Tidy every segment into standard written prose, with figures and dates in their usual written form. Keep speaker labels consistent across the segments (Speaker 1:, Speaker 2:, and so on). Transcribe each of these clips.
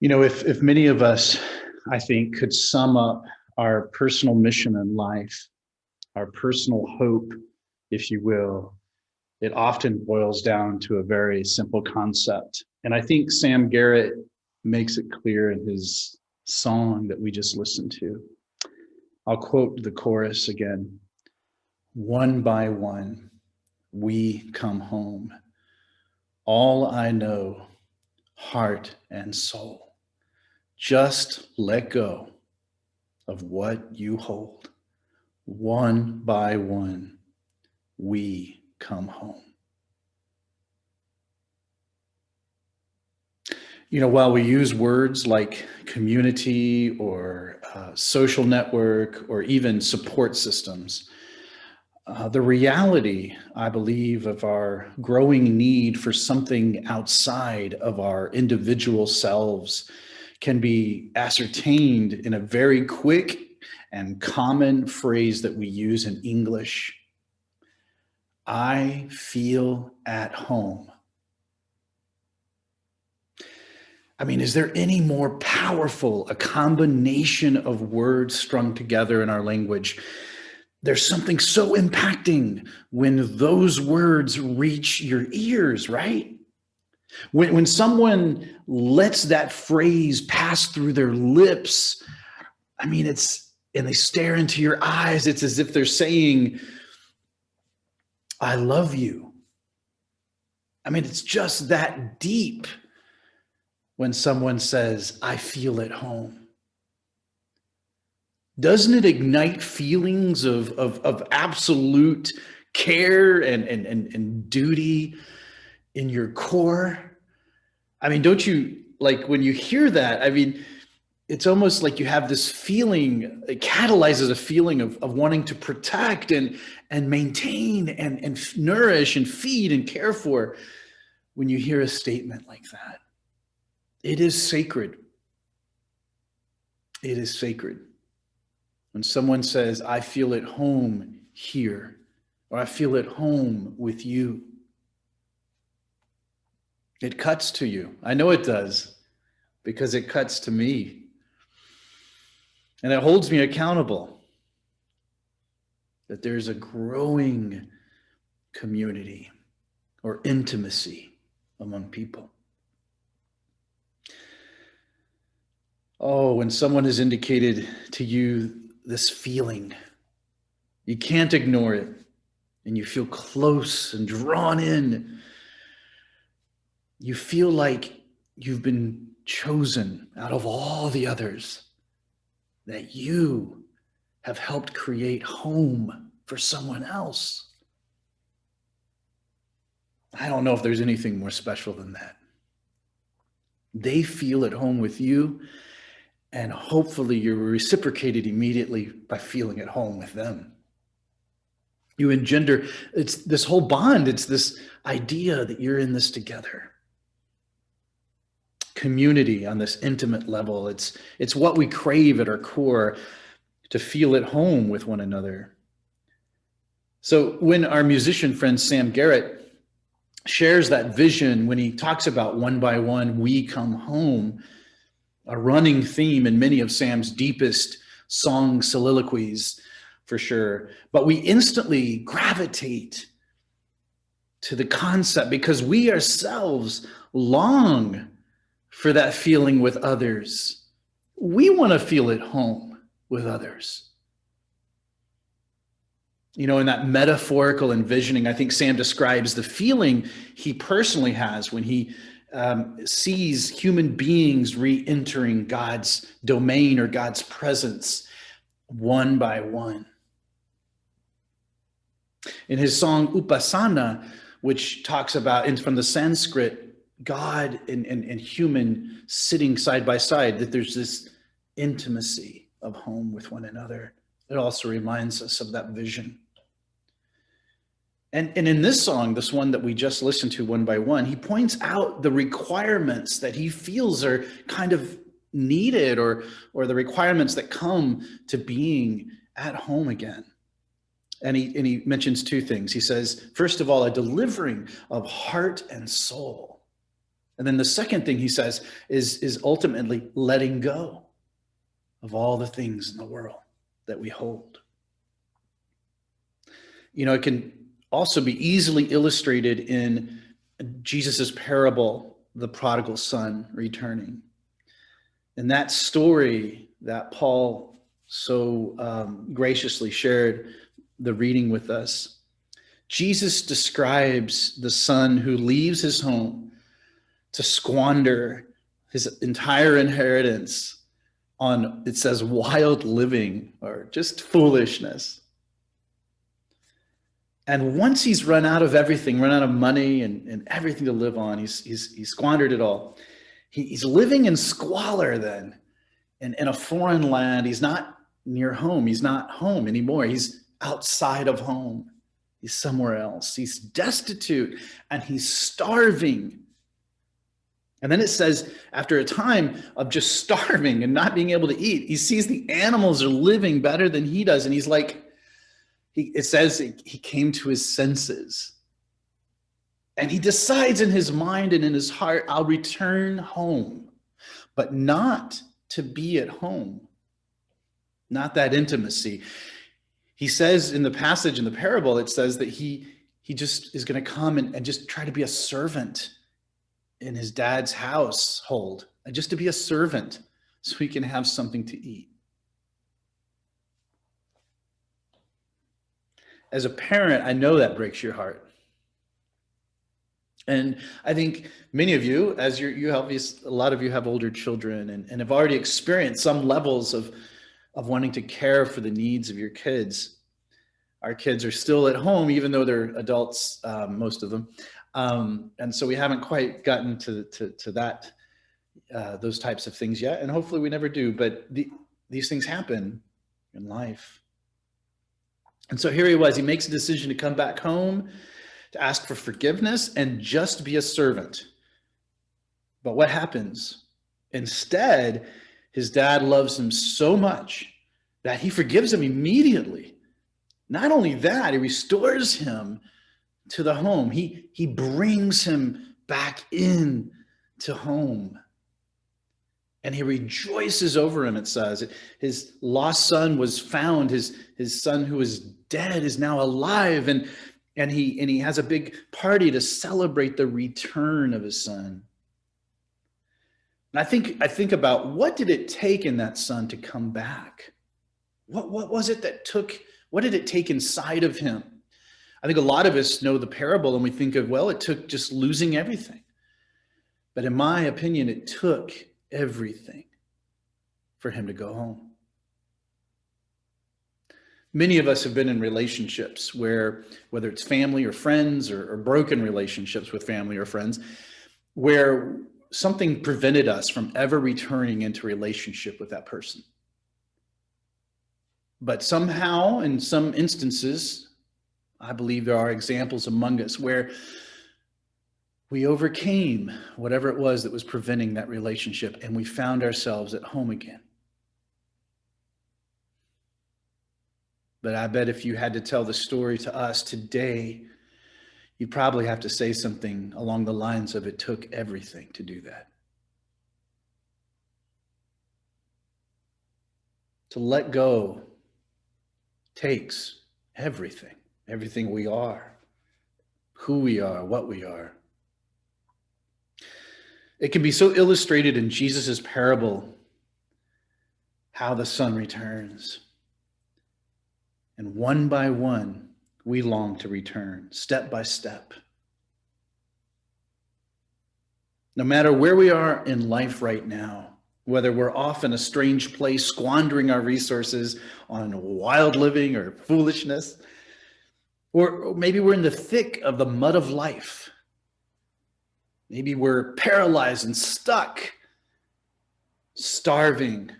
Speaker 1: If many of us, I think, could sum up our personal mission in life, our personal hope, if you will, it often boils down to a very simple concept. And I think Sam Garrett makes it clear in his song that we just listened to. I'll quote the chorus again. One by one, we come home. All I know, heart and soul. Just let go of what you hold. One by one, we come home. While we use words like community or social network or even support systems, the reality, I believe, of our growing need for something outside of our individual selves can be ascertained in a very quick and common phrase that we use in English. I feel at home. I mean, is there any more powerful a combination of words strung together in our language? There's something so impacting when those words reach your ears, right? When someone lets that phrase pass through their lips, and they stare into your eyes, it's as if they're saying, I love you. It's just that deep when someone says, I feel at home. Doesn't it ignite feelings of absolute care and duty in your core? Don't you, like, when you hear that, it's almost like you have this feeling, it catalyzes a feeling of wanting to protect and maintain and nourish and feed and care for when you hear a statement like that. It is sacred. It is sacred. When someone says, I feel at home here, or I feel at home with you, it cuts to you. I know it does, because it cuts to me. And it holds me accountable that there's a growing community or intimacy among people. Oh, when someone has indicated to you this feeling, you can't ignore it, and you feel close and drawn in. You feel like you've been chosen out of all the others, that you have helped create home for someone else. I don't know if there's anything more special than that. They feel at home with you, and hopefully you're reciprocated immediately by feeling at home with them. You engender, it's this whole bond, it's this idea that you're in this together. Community on this intimate level, it's what we crave at our core, to feel at home with one another. So when our musician friend Sam Garrett shares that vision, when he talks about one by one we come home, a running theme in many of Sam's deepest song soliloquies, for sure. But we instantly gravitate to the concept because we ourselves long for that feeling with others. We want to feel at home with others. In that metaphorical envisioning, I think Sam describes the feeling he personally has when he sees human beings re-entering God's domain or God's presence one by one. In his song Upasana, which talks about, and from the Sanskrit, God and human sitting side by side, that there's this intimacy of home with one another. It also reminds us of that vision. And in this song, this one that we just listened to one by one, he points out the requirements that he feels are kind of needed, or the requirements that come to being at home again. And he mentions two things. He says, first of all, a delivering of heart and soul. And then the second thing he says is ultimately letting go of all the things in the world that we hold. You know, it can also be easily illustrated in Jesus's parable, the prodigal son returning. In that story that Paul so graciously shared the reading with us, Jesus describes the son who leaves his home to squander his entire inheritance on, it says, wild living or just foolishness. And once he's run out of everything, run out of money and everything to live on, he's squandered it all. He's living in squalor then, in a foreign land. He's not near home. He's not home anymore. He's outside of home. He's somewhere else. He's destitute and he's starving. And then it says, after a time of just starving and not being able to eat, he sees the animals are living better than he does. And he's like, it says he came to his senses. And he decides in his mind and in his heart, I'll return home, but not to be at home. Not that intimacy. He says in the passage in the parable, it says that he just is going to come and just try to be a servant in his dad's household, and just to be a servant so he can have something to eat. As a parent, I know that breaks your heart. And I think many of you, as you obviously, a lot of you have older children and have already experienced some levels of wanting to care for the needs of your kids. Our kids are still at home, even though they're adults, most of them. And so we haven't quite gotten to that, those types of things yet. And hopefully we never do, but these things happen in life. And so here he was, he makes a decision to come back home, to ask for forgiveness and just be a servant. But what happens? Instead, his dad loves him so much that he forgives him immediately. Not only that, he restores him to the home. He brings him back in to home. And he rejoices over him, it says. His lost son was found. His son who was dead is now alive. And he has a big party to celebrate the return of his son. And I think about, what did it take in that son to come back? What was it that took, what did it take inside of him? I think a lot of us know the parable and we think of, well, it took just losing everything. But in my opinion, it took everything for him to go home. Many of us have been in relationships where, whether it's family or friends or broken relationships with family or friends, where something prevented us from ever returning into relationship with that person. But somehow, in some instances, I believe there are examples among us where we overcame whatever it was that was preventing that relationship, and we found ourselves at home again. But I bet if you had to tell the story to us today, you'd probably have to say something along the lines of, it took everything to do that. To let go takes everything, everything we are, who we are, what we are. It can be so illustrated in Jesus's parable, how the son returns. And one by one, we long to return, step by step. No matter where we are in life right now, whether we're off in a strange place, squandering our resources on wild living or foolishness, or maybe we're in the thick of the mud of life. Maybe we're paralyzed and stuck, starving,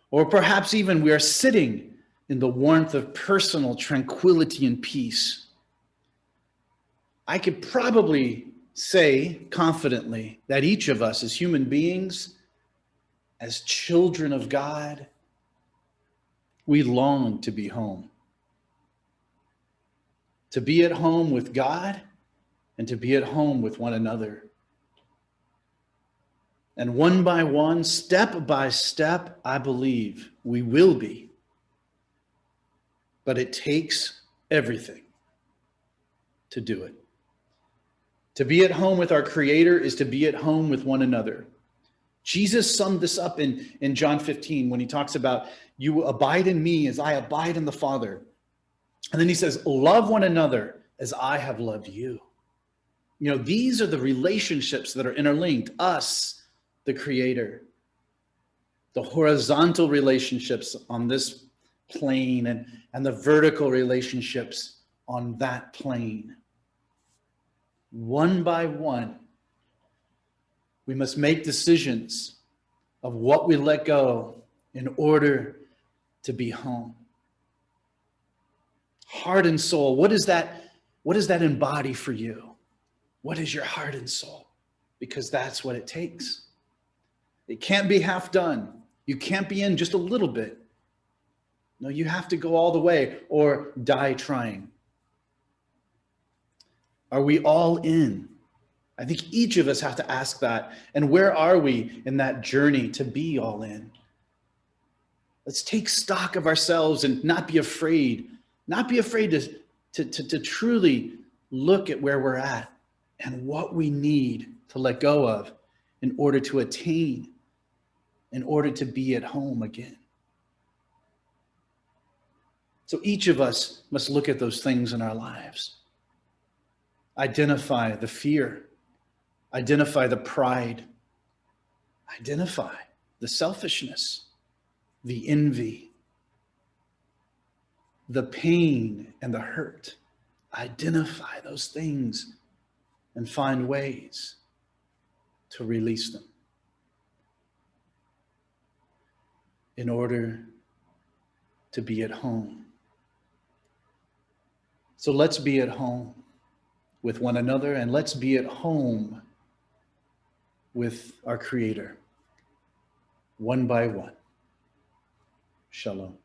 Speaker 1: or perhaps even we are sitting in the warmth of personal tranquility and peace. I could probably say confidently that each of us as human beings, as children of God, we long to be home. To be at home with God and to be at home with one another. And one by one, step by step, I believe we will be. But it takes everything to do it. To be at home with our Creator is to be at home with one another. Jesus summed this up in John 15 when he talks about, you abide in me as I abide in the Father. And then he says, love one another as I have loved you. You know, these are the relationships that are interlinked. Us, the Creator, the horizontal relationships on this plane, and the vertical relationships on that plane. One by one, we must make decisions of what we let go in order to be home. Heart and soul, what does that embody for you? What is your heart and soul? Because that's what it takes. It can't be half done. You can't be in just a little bit. No, you have to go all the way or die trying. Are we all in? I think each of us have to ask that. And where are we in that journey to be all in? Let's take stock of ourselves and not be afraid. Not be afraid to truly look at where we're at and what we need to let go of in order to attain, in order to be at home again. So each of us must look at those things in our lives. Identify the fear. Identify the pride. Identify the selfishness, the envy, the pain and the hurt. Identify those things and find ways to release them in order to be at home. So let's be at home with one another, and let's be at home with our Creator, one by one. Shalom.